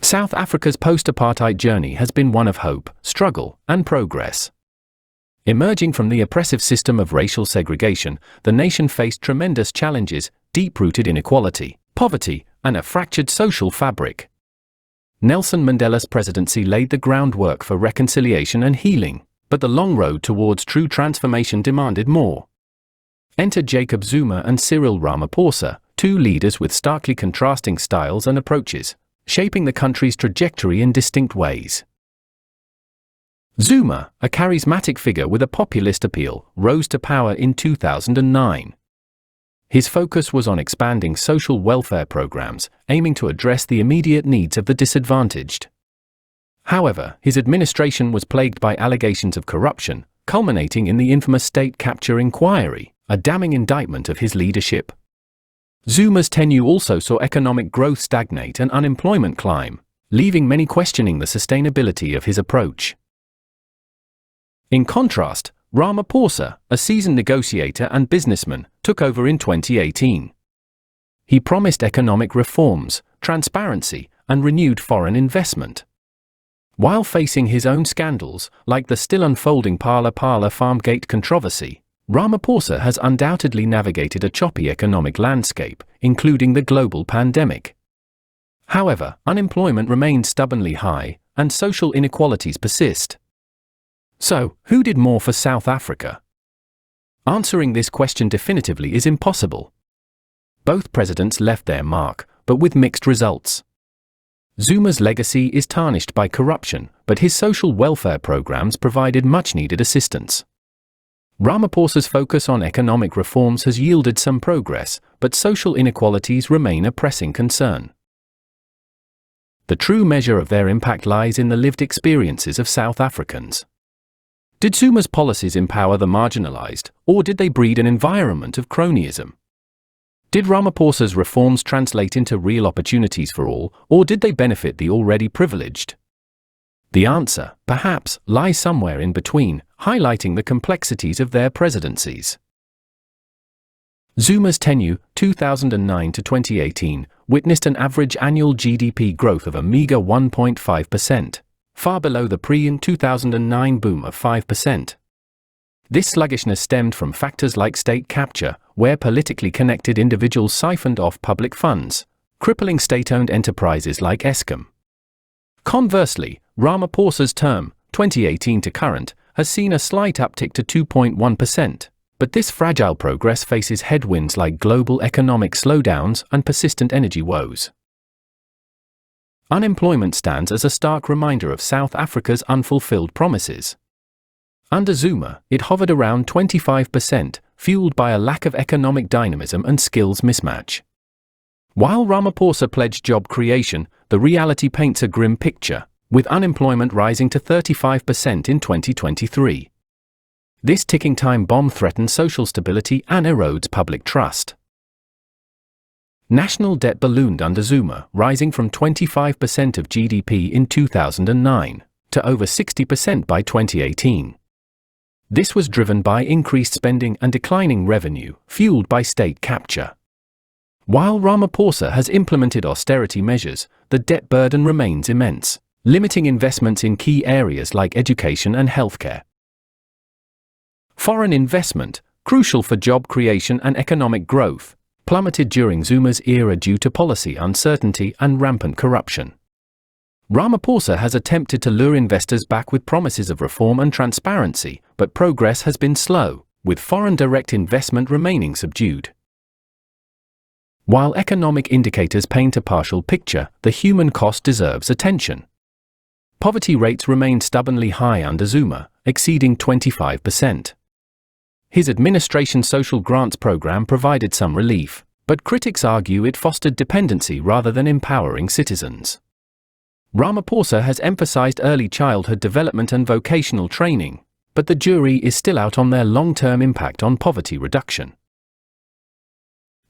South Africa's post-apartheid journey has been one of hope, struggle, and progress. Emerging from the oppressive system of racial segregation, the nation faced tremendous challenges, deep-rooted inequality, poverty, and a fractured social fabric. Nelson Mandela's presidency laid the groundwork for reconciliation and healing, but the long road towards true transformation demanded more. Enter Jacob Zuma and Cyril Ramaphosa, two leaders with starkly contrasting styles and approaches, shaping the country's trajectory in distinct ways. Zuma, a charismatic figure with a populist appeal, rose to power in 2009. His focus was on expanding social welfare programs, aiming to address the immediate needs of the disadvantaged. However, his administration was plagued by allegations of corruption, culminating in the infamous state capture inquiry, a damning indictment of his leadership. Zuma's tenure also saw economic growth stagnate and unemployment climb, leaving many questioning the sustainability of his approach. In contrast, Ramaphosa, a seasoned negotiator and businessman, took over in 2018. He promised economic reforms, transparency, and renewed foreign investment. While facing his own scandals, like the still unfolding Phala Phala Farmgate controversy, Ramaphosa has undoubtedly navigated a choppy economic landscape, including the global pandemic. However, unemployment remains stubbornly high, and social inequalities persist. So, who did more for South Africa? Answering this question definitively is impossible. Both presidents left their mark, but with mixed results. Zuma's legacy is tarnished by corruption, but his social welfare programs provided much-needed assistance. Ramaphosa's focus on economic reforms has yielded some progress, but social inequalities remain a pressing concern. The true measure of their impact lies in the lived experiences of South Africans. Did Zuma's policies empower the marginalized, or did they breed an environment of cronyism? Did Ramaphosa's reforms translate into real opportunities for all, or did they benefit the already privileged? The answer, perhaps, lies somewhere in between, highlighting the complexities of their presidencies. Zuma's tenure, 2009 to 2018, witnessed an average annual GDP growth of a meager 1.5%, far below the pre-2009 boom of 5%. This sluggishness stemmed from factors like state capture, where politically connected individuals siphoned off public funds, crippling state-owned enterprises like Eskom. Conversely, Ramaphosa's term, 2018 to current, has seen a slight uptick to 2.1%, but this fragile progress faces headwinds like global economic slowdowns and persistent energy woes. Unemployment stands as a stark reminder of South Africa's unfulfilled promises. Under Zuma, it hovered around 25%, fueled by a lack of economic dynamism and skills mismatch. While Ramaphosa pledged job creation, the reality paints a grim picture, with unemployment rising to 35% in 2023. This ticking time bomb threatens social stability and erodes public trust. National debt ballooned under Zuma, rising from 25% of GDP in 2009 to over 60% by 2018. This was driven by increased spending and declining revenue, fueled by state capture. While Ramaphosa has implemented austerity measures, the debt burden remains immense, limiting investments in key areas like education and healthcare. Foreign investment, crucial for job creation and economic growth, plummeted during Zuma's era due to policy uncertainty and rampant corruption. Ramaphosa has attempted to lure investors back with promises of reform and transparency, but progress has been slow, with foreign direct investment remaining subdued. While economic indicators paint a partial picture, the human cost deserves attention. Poverty rates remain stubbornly high under Zuma, exceeding 25%. His administration's social grants program provided some relief, but critics argue it fostered dependency rather than empowering citizens. Ramaphosa has emphasized early childhood development and vocational training, but the jury is still out on their long-term impact on poverty reduction.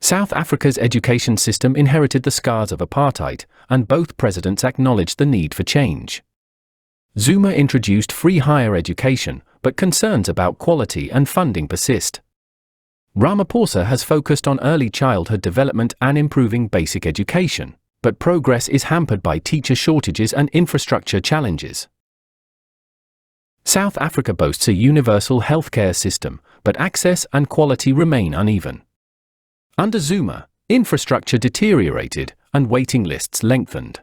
South Africa's education system inherited the scars of apartheid, and both presidents acknowledged the need for change. Zuma introduced free higher education, but concerns about quality and funding persist. Ramaphosa has focused on early childhood development and improving basic education, but progress is hampered by teacher shortages and infrastructure challenges. South Africa boasts a universal healthcare system, but access and quality remain uneven. Under Zuma, infrastructure deteriorated and waiting lists lengthened.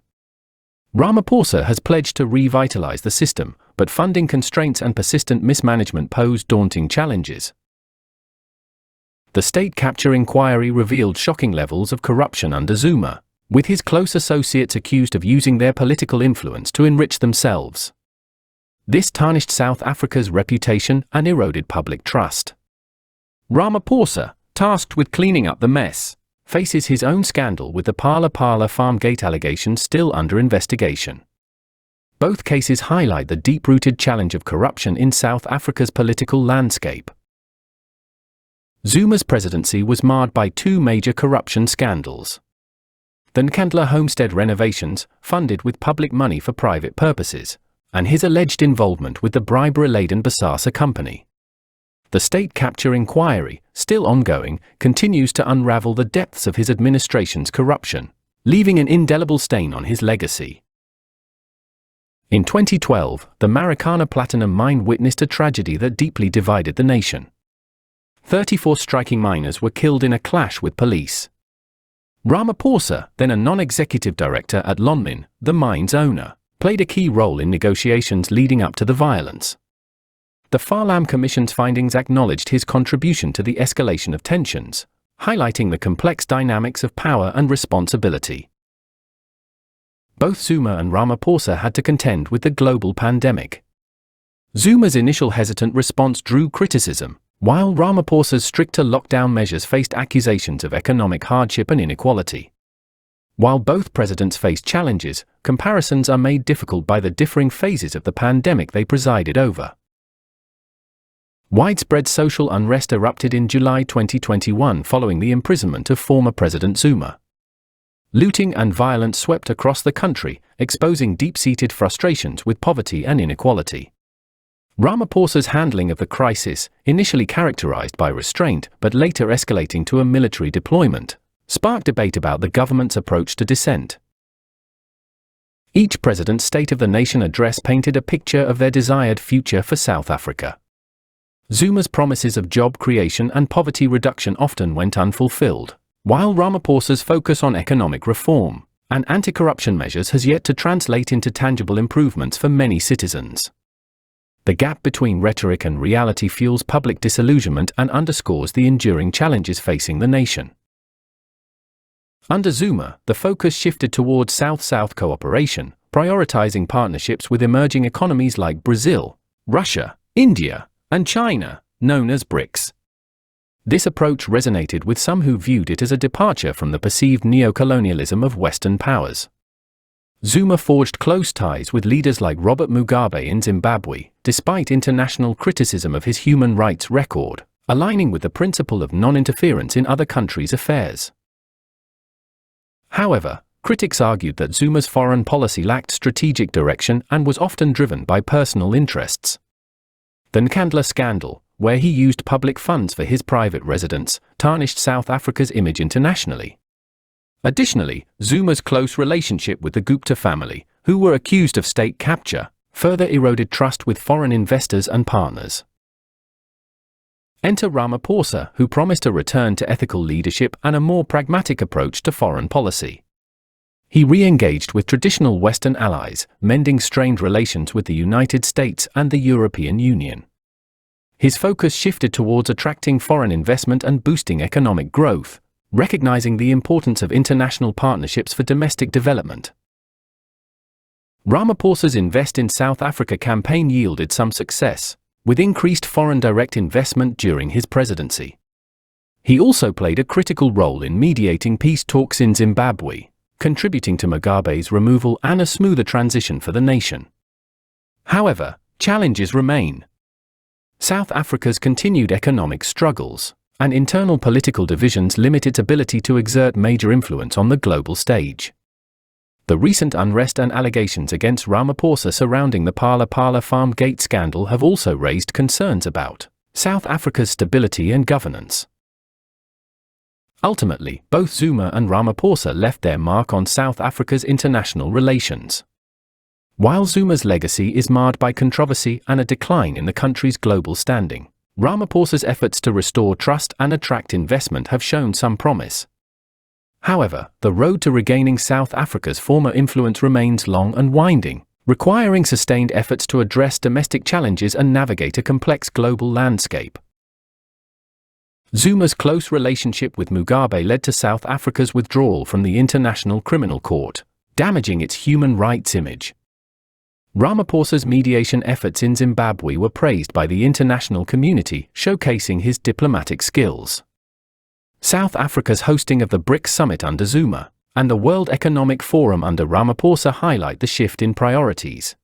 Ramaphosa has pledged to revitalize the system, but funding constraints and persistent mismanagement pose daunting challenges. The state capture inquiry revealed shocking levels of corruption under Zuma, with his close associates accused of using their political influence to enrich themselves. This tarnished South Africa's reputation and eroded public trust. Ramaphosa, tasked with cleaning up the mess, faces his own scandal with the Phala Phala farm gate allegations still under investigation. Both cases highlight the deep-rooted challenge of corruption in South Africa's political landscape. Zuma's presidency was marred by two major corruption scandals. The Nkandla homestead renovations, funded with public money for private purposes, and his alleged involvement with the bribery-laden Bosasa company. The state capture inquiry, still ongoing, continues to unravel the depths of his administration's corruption, leaving an indelible stain on his legacy. In 2012, the Marikana Platinum Mine witnessed a tragedy that deeply divided the nation. 34 striking miners were killed in a clash with police. Ramaphosa, then a non-executive director at Lonmin, the mine's owner, played a key role in negotiations leading up to the violence. The Farlam Commission's findings acknowledged his contribution to the escalation of tensions, highlighting the complex dynamics of power and responsibility. Both Zuma and Ramaphosa had to contend with the global pandemic. Zuma's initial hesitant response drew criticism, while Ramaphosa's stricter lockdown measures faced accusations of economic hardship and inequality. While both presidents faced challenges, comparisons are made difficult by the differing phases of the pandemic they presided over. Widespread social unrest erupted in July 2021 following the imprisonment of former President Zuma. Looting and violence swept across the country, exposing deep-seated frustrations with poverty and inequality. Ramaphosa's handling of the crisis, initially characterized by restraint but later escalating to a military deployment, sparked debate about the government's approach to dissent. Each president's State of the Nation address painted a picture of their desired future for South Africa. Zuma's promises of job creation and poverty reduction often went unfulfilled, while Ramaphosa's focus on economic reform and anti-corruption measures has yet to translate into tangible improvements for many citizens. The gap between rhetoric and reality fuels public disillusionment and underscores the enduring challenges facing the nation. Under Zuma, the focus shifted towards South-South cooperation, prioritizing partnerships with emerging economies like Brazil, Russia, India, and China, known as BRICS. This approach resonated with some who viewed it as a departure from the perceived neocolonialism of Western powers. Zuma forged close ties with leaders like Robert Mugabe in Zimbabwe, despite international criticism of his human rights record, aligning with the principle of non-interference in other countries' affairs. However, critics argued that Zuma's foreign policy lacked strategic direction and was often driven by personal interests. The Nkandla scandal, where he used public funds for his private residence, tarnished South Africa's image internationally. Additionally, Zuma's close relationship with the Gupta family, who were accused of state capture, further eroded trust with foreign investors and partners. Enter Ramaphosa, who promised a return to ethical leadership and a more pragmatic approach to foreign policy. He re-engaged with traditional Western allies, mending strained relations with the United States and the European Union. His focus shifted towards attracting foreign investment and boosting economic growth, recognizing the importance of international partnerships for domestic development. Ramaphosa's Invest in South Africa campaign yielded some success, with increased foreign direct investment during his presidency. He also played a critical role in mediating peace talks in Zimbabwe, contributing to Mugabe's removal and a smoother transition for the nation. However, challenges remain. South Africa's continued economic struggles and internal political divisions limit its ability to exert major influence on the global stage. The recent unrest and allegations against Ramaphosa surrounding the Phala Phala farm gate scandal have also raised concerns about South Africa's stability and governance. Ultimately, both Zuma and Ramaphosa left their mark on South Africa's international relations. While Zuma's legacy is marred by controversy and a decline in the country's global standing, Ramaphosa's efforts to restore trust and attract investment have shown some promise. However, the road to regaining South Africa's former influence remains long and winding, requiring sustained efforts to address domestic challenges and navigate a complex global landscape. Zuma's close relationship with Mugabe led to South Africa's withdrawal from the International Criminal Court, damaging its human rights image. Ramaphosa's mediation efforts in Zimbabwe were praised by the international community, showcasing his diplomatic skills. South Africa's hosting of the BRICS summit under Zuma and the World Economic Forum under Ramaphosa highlight the shift in priorities.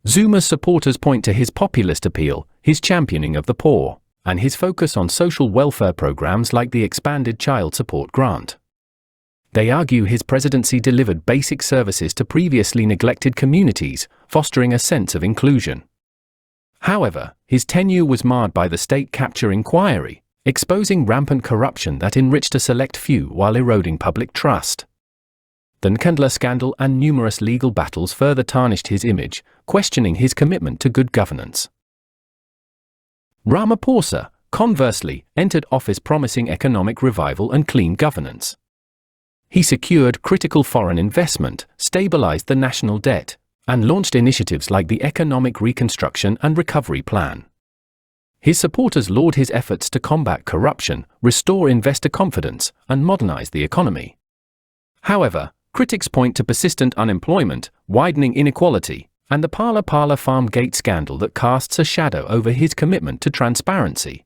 Zuma's supporters point to his populist appeal, his championing of the poor, and his focus on social welfare programs like the expanded child support grant. They argue his presidency delivered basic services to previously neglected communities, fostering a sense of inclusion. However, his tenure was marred by the state capture inquiry, exposing rampant corruption that enriched a select few while eroding public trust. The Nkandla scandal and numerous legal battles further tarnished his image, questioning his commitment to good governance. Ramaphosa, conversely, entered office promising economic revival and clean governance. He secured critical foreign investment, stabilized the national debt, and launched initiatives like the Economic Reconstruction and Recovery Plan. His supporters laud his efforts to combat corruption, restore investor confidence, and modernize the economy. However, critics point to persistent unemployment, widening inequality, and the Phala Phala Farm Gate scandal that casts a shadow over his commitment to transparency.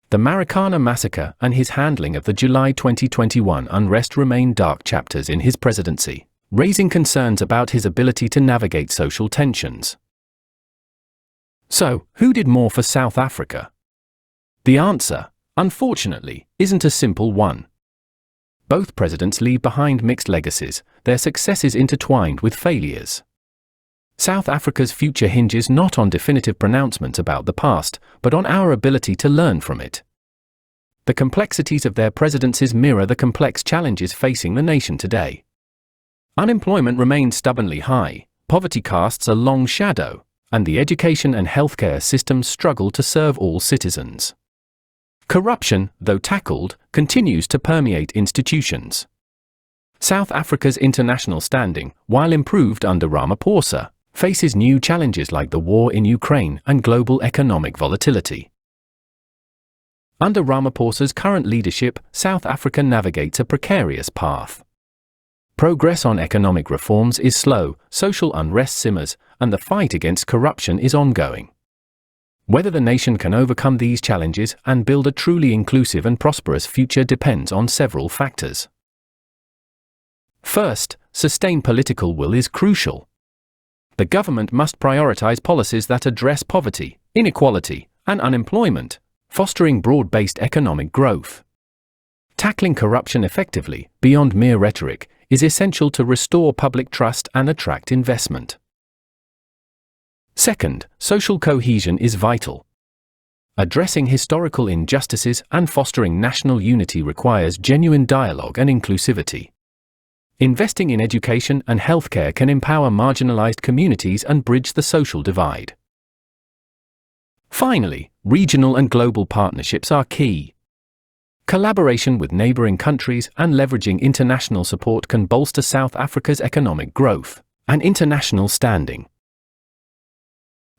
The Marikana massacre and his handling of the July 2021 unrest remain dark chapters in his presidency, raising concerns about his ability to navigate social tensions. So, who did more for South Africa? The answer, unfortunately, isn't a simple one. Both presidents leave behind mixed legacies, their successes intertwined with failures. South Africa's future hinges not on definitive pronouncements about the past, but on our ability to learn from it. The complexities of their presidencies mirror the complex challenges facing the nation today. Unemployment remains stubbornly high, poverty casts a long shadow, and the education and healthcare systems struggle to serve all citizens. Corruption, though tackled, continues to permeate institutions. South Africa's international standing, while improved under Ramaphosa, faces new challenges like the war in Ukraine and global economic volatility. Under Ramaphosa's current leadership, South Africa navigates a precarious path. Progress on economic reforms is slow, social unrest simmers, and the fight against corruption is ongoing. Whether the nation can overcome these challenges and build a truly inclusive and prosperous future depends on several factors. First, sustained political will is crucial. The government must prioritize policies that address poverty, inequality, and unemployment, fostering broad-based economic growth. Tackling corruption effectively, beyond mere rhetoric, is essential to restore public trust and attract investment. Second, social cohesion is vital. Addressing historical injustices and fostering national unity requires genuine dialogue and inclusivity. Investing in education and healthcare can empower marginalized communities and bridge the social divide. Finally, regional and global partnerships are key. Collaboration with neighboring countries and leveraging international support can bolster South Africa's economic growth and international standing.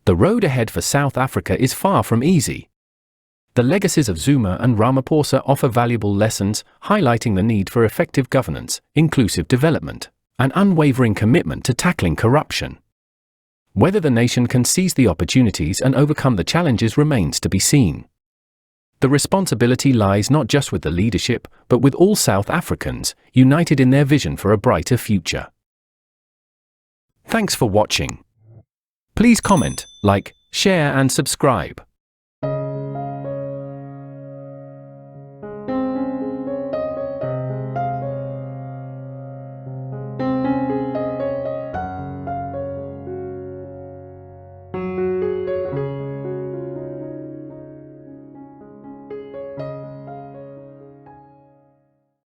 The road ahead for South Africa is far from easy. The legacies of Zuma and Ramaphosa offer valuable lessons, highlighting the need for effective governance, inclusive development, and unwavering commitment to tackling corruption. Whether the nation can seize the opportunities and overcome the challenges remains to be seen. The responsibility lies not just with the leadership, but with all South Africans, united in their vision for a brighter future. Thanks for watching. Please comment, like, share and subscribe.